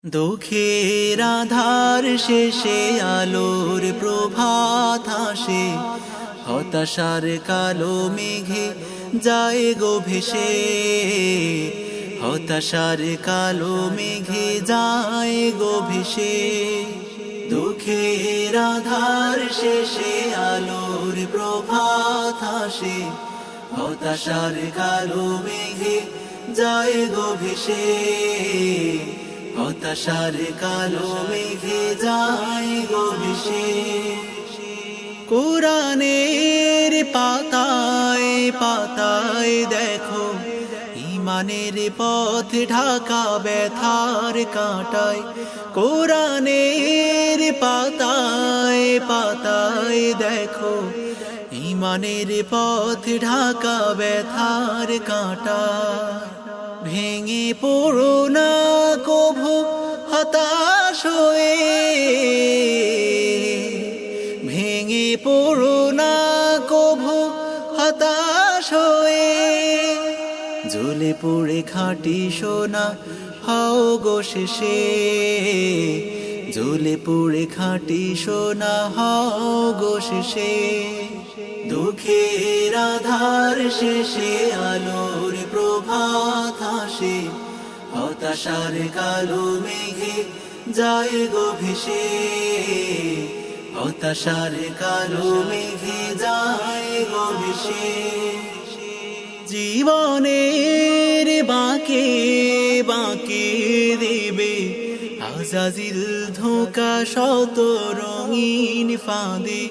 দুঃখের আধার শেষে আলোর প্রভাত আসে, হতাশার কালো মেঘে যায় গো ভেসে, হতাশার কালো মেঘে যায় গো ভেসে। দুঃখের আধার শেষে আলোর প্রভাত আসে, হতাশার কালো মেঘে যায় গো ভেসে, হতাশার কালো মেঘে যায় গো ভেসে। কোরআনের পাতায় পাতায় দেখো ঈমানের পথ ঢাকা ব্যথার কাঁটায়। কোরআনের পাতায় পাতায় দেখো ঈমানের পথ ঢাকা ব্যথার কাঁটায়। ভেঙে পড়ো না কভু হতাশ হয়ে, ভেঙে পড়ো না কভু হতাশ হয়ে। জ্বলে পুড়ে খাঁটি সোনা হও গো শেষে, জ্বলে পুড়ে খাঁটি সোনা হও গো শেষে। দুঃখের আধার শেষে আলোর প্রভাত আসে, হতাশার কালো মেঘে যায় গো ভেসে, হতাশার কালো মেঘে যায় গো ভেসে। জীবনের বাঁকে বাঁকে দেবে আজাজিল ধোঁকা শত রঙিন ফাঁদে।